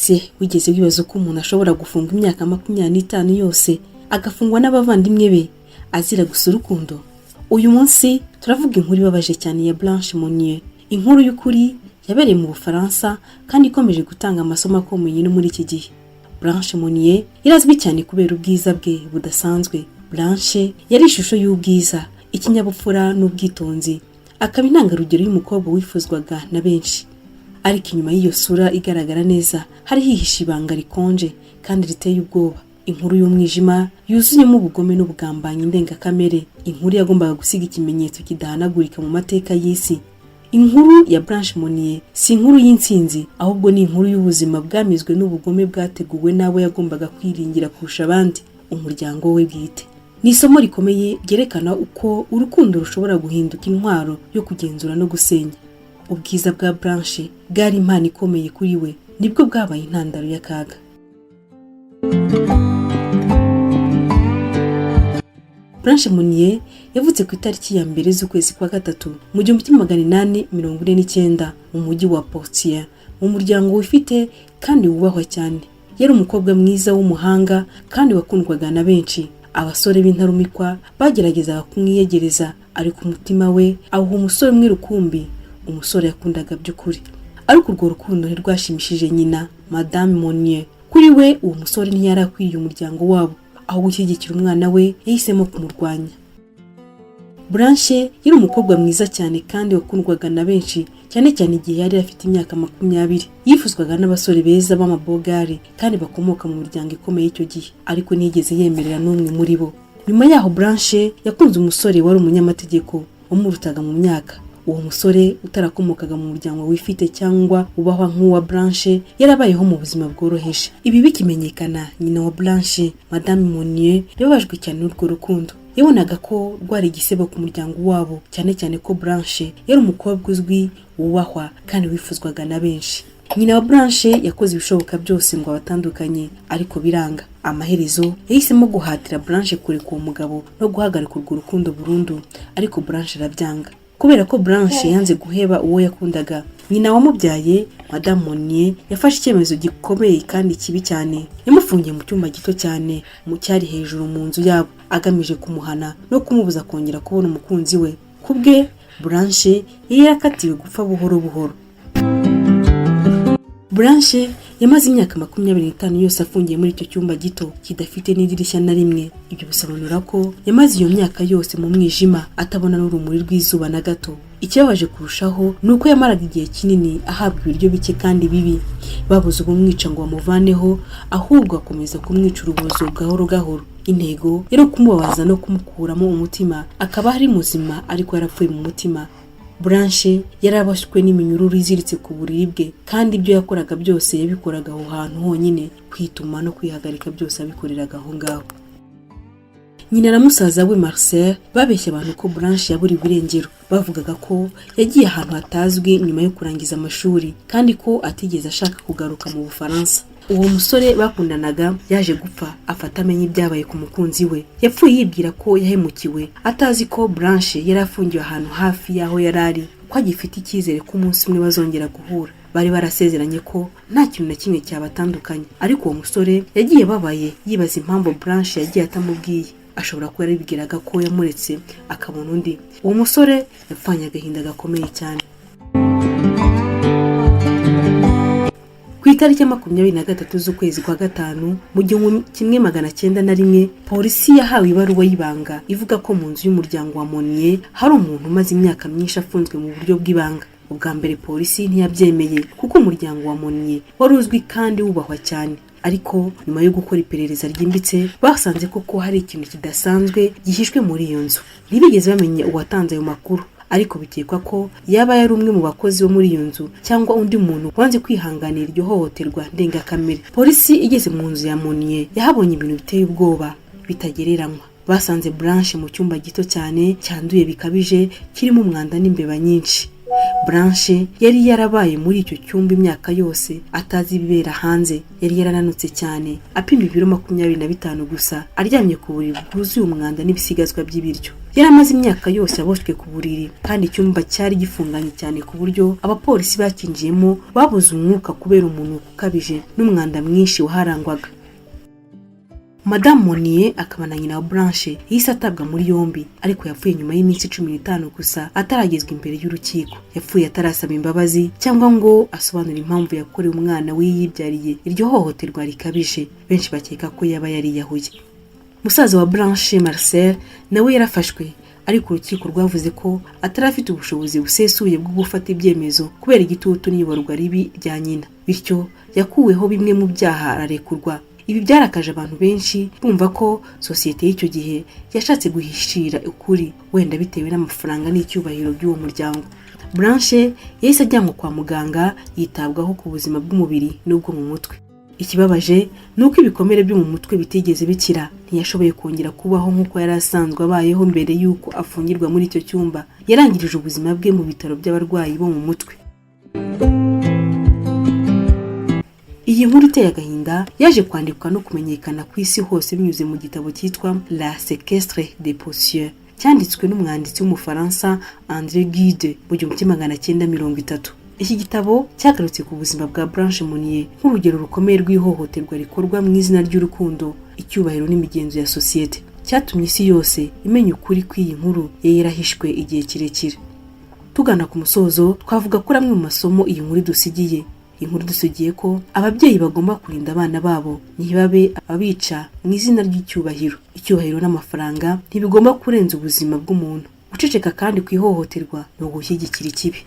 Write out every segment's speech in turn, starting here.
ese wigeze wibaza ko umuntu ashobora gufunga imyaka 25 yose agafungwa n'abavandimwe be azira gusa urukundo? Uyu munsi turavuga inkuru ibabaje cyane ya Blanche Monnier, inkuru y'ukuri yabereye mu Bufaransa kandi ikomeje gutanga amasomo akomeye no muri iki gihe. Blanche Monnier yarazwi cyane kubera ubwiza bwe budasanzwe. Blanche yari ishusho y'ubwiza, ikinyabupfura n'ubwitonzi, akaba intangarugero y'umukobwa wifuzwaga na benshi. Ariko inyuma y'iyo sura igaragara neza hari hihishe ibanga rikonje kandi riteye ubwoba, inkuru y'umwijima yuzuyemo ubugome n'ubugambanyi ndengakamere, inkuru yagombaga gusiga ikimenyetso kidahanagurika mu mateka y'isi. Inkuru ya Blanche Monnier si inkuru y'intsinzi, ahubwo ni inkuru y'ubuzima bwamizwe n'ubugome bwateguwe n'abo yagombaga kwiringira kurusha abandi, umuryango we bwite. Ni isomo rikomeye ryerekana uko urukundo rushobora guhinduka intwaro yo kugenzura no gusenya. Ubwiza bwa Blanche bwari impano ikomeye kuri we, nibwo bwabaye intandaro y'akaga. Blanche Monnier yavutse ku itariki ya 2 z'ukwezi kwa gatatu mu 1849 mu mujyi wa Poitiers, mu muryango wifite kandi wubahwa cyane. Yari umukobwa mwiza w'umuhanga kandi wakundwaga na benshi. Abasore b'intarumikwa bageragezaga kumwiyegereza, ariko umutima we awuha umusore umwe rukumbi, umusore yakundaga by'ukuri. Ariko urwo rukundo ntirwashimishije nyina, Madame Monnier. Kuri we uwo musore ntiyari akwiriye umuryango wabo, aho gushyigikira umwana we yahisemo kumurwanya. Blanche yari umukobwa mwiza cyane kandi wakundwaga na benshi, cyane cyane igihe yari afite imyaka 20. Yifuzwaga n'abasore beza b'amabogari kandi bakomoka mu muryango ikomeye icyo gihe, ariko ntiyigeze yemerera n'umwe muri bo. Nyuma yaho Blanche yakunze umusore wari umunyamategeko wamurutaga mu myaka. Uwo musore utarakomokaga mu muryango wifite cyangwa ubahwa nk'uwa Blanche yarabayeho mu buzima bworoheje. Ibi bikimenyekana, nyina wa Blanche, Madame Monnier, yababajwe cyane n'urwo rukundo. Yabonaga ko rwari igisebo ku muryango wabo, cyane cyane ko Blanche yari umukobwa uzwi, wubahwa kandi wifuzwaga na benshi. Nyina wa Blanche yakoze ibishoboka byose ngo abatandukanye, ariko biranga. Amaherezo yahisemo guhatira Blanche kureka uwo mugabo no guhagarika urwo rukundo burundu, ariko Blanche arabyanga. Kubera ko Blanche yanze guheba uwo yakundaga, nyina wamubyaye, Madame Monnier, yafashe icyemezo gikomeye kandi kibi cyane. Yamufungiye mu cyumba gito cyane mu cyari hejuru mu nzu yabo, agamije kumuhana no kumubuza kongera kubona umukunzi we. Kubwe Blanche yari yakatiwe gupfa buhoro buhoro. Blanche yamaze imyaka 25 yose afungiye muri icyo cyumba gito kidafite n'idirishya na rimwe. Ibyo bisobanura ko yamaze iyo myaka yose mu mwijima, atabona n'urumuri rw'izuba na gato. Ikibabaje kurushaho nuko yamaraga igihe kinini ahabwa ibiryo bike kandi bibi. Babuze ubumwica ngo bamuvaneho, ahubwo akomeza kumwica urubozo gahoro gahoro. Intego yari kumubabaza no kumukuramo umutima, akaba ari muzima ariko yarapfuye mu mutima. Blanche yarabashywe n'iminyururu iziritse ku buriri bwe, kandi ibyo yakoraga byose yabikoraga aho hantu honyine, kwituma no kwihagarika byose abikoreraga aho ngaho. Nyina na musaza we Marcel babeshya abantu ko Blanche yaburiwe irengero. Bavugaga ko yagiye ahantu hatazwi nyuma yo kurangiza amashuri, kandi ko atigeze ashaka kugaruka mu Bufaransa. Uwo musore bakundanaga yaje gupfa afata amenye ibyabaye ku mukunzi we. Yapfuye yibwira ko yahemukiwe, atazi ko Blanche yari afungiwe ahantu hafi yaho yarari, ko agifite icyizere ko umunsi umwe bazongera guhura. Bari barasezeranye ko nta kintu na kimwe cyabatandukanye, ariko uwo musore yagiye babaye yibaza impamvu Blanche yagiye atamubwiye. Ashobora kuba yaribwiraga ko yamuretse akabona undi. Uwo musore yapfanye agahinda gakomeye cyane. Ku itariki ya 23 z'ukwezi kwa gatanu mu 1901, polisi yahawe ibaruwa y'ibanga ivuga ko mu nzu y'umuryango wa Monnier hari umuntu umaze imyaka myinshi afunzwe mu buryo bw'ibanga. Ubwa mbere polisi ntiyabyemeye kuko umuryango wa Monnier wari uzwi kandi wubahwa cyane, ariko nyuma yo gukora iperereza ryimbitse basanze ko hari ikintu kidasanzwe gihishwe muri iyo nzu. Ntibigeze bamenya uwatanze ayo makuru, ariko bikekwa ko yaba yari umwe mu bakozi bo muri iyo nzu cyangwa undi muntu wanze kwihanganira iryo hohoterwa ndengakamere. Polisi igeze mu nzu ya Monnier yahabonye ibintu biteye ubwoba bitagereranywa. Basanze Blanche mu cyumba gito cyane cyanduye bikabije, kirimo umwanda n'imbeba nyinshi. Blanche yari yarabaye muri icyo cyumba imyaka yose, atazi ibibera hanze. Yari yarananutse cyane, apima ibiro 25 gusa, aryamye ku buriri bwuzuye umwanda n'ibisigazwa by'ibiryo. yari amaze imyaka yose aboshywe ku buriri kandi icyumba cyari gifunganye cyane ku buryo abapolisi bakinjiyemo babuze umwuka kubera umunuko ukabije n'umwanda mwinshi waharangwaga. Madame Monnier akaba na nyina wa Blanche yahise atabwa muri yombi, ariko yapfuye nyuma y'iminsi 15 gusa ataragezwa imbere y'urukiko. Yapfuye atarasaba imbabazi cyangwa ngo asobanure impamvu yakorewe umwana wiyibyariye iryo hohoterwa rikabije. Benshi bakeka ko yaba yariyahuye. Musaza wa Blanche, Marcel, nawe yarafashwe, ariko urukiko rwavuze ko atarafite ubushobozi busesuye bwo gufata ibyemezo kubera igitutu n'iyoborwa ribi rya nyina, bityo yakuweho bimwe mu byaha ararekurwa. Ibi byarakaje abantu benshi bumva ko sosiyete y'icyo gihe yashatse guhishira ukuri, wenda bitewe n'amafaranga n'icyubahiro by'uwo muryango. Blanche yahise ajyanwa kwa muganga yitabwaho ku buzima bw'umubiri n'ubwo mu mutwe. Ikibabaje nuko ibikomere byo mu mutwe bitigeze bikira. Ntiyashoboye kongera kubaho nk'uko yari asanzwe abayeho mbere y'uko afungirwa muri icyo cyumba. Yarangirije ubuzima bwe mu bitaro by'abarwayi bo mu mutwe. Iyi nkuru iteye agahinda yaje kwandikwa no kumenyekana ku isi hose binyuze mu gitabo cyitwa La Séquestre des Potiers, cyanditswe n'umwanditsi w'umufaransa André Gide mu 1930. Iki gitabo cyagarutse ku buzima bwa Blanche Monnier nk'urugero rukomeye rw'ihohoterwa rikorwa mu izina ry'urukundo, icyubahiro n'imigenzo ya sosiyete. Cyatumye isi yose imenya ukuri kw'iyi nkuru yarahishwe igihe kirekire. Tugana ku musozo, twavuga ko ramwe mu masomo iyi nkuru dusigiye. Inkuru dusigiye ko ababyeyi bagomba kurinda abana babo ntibabe abica mu izina ry'icyubahiro. Icyubahiro n'amafaranga ntibigomba kurenza ubuzima bw'umuntu. Guceceka kandi kwihohoterwa no gushyigikira ikibi.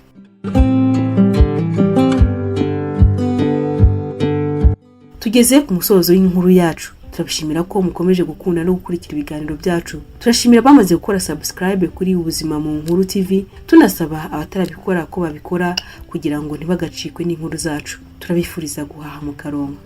Tugeze ku musozo w'inkuru yacu. Turabishimira ko mukomeje gukunda no gukurikira ibiganiro byacu. Turashimira bamaze gukora subscribe kuri Ubuzima mu Nkuru TV, tunasaba abatarabikora ko babikora kugira ngo ntibagacikwe n'inkuru zacu. Turabifuriza guhaha mu karongo.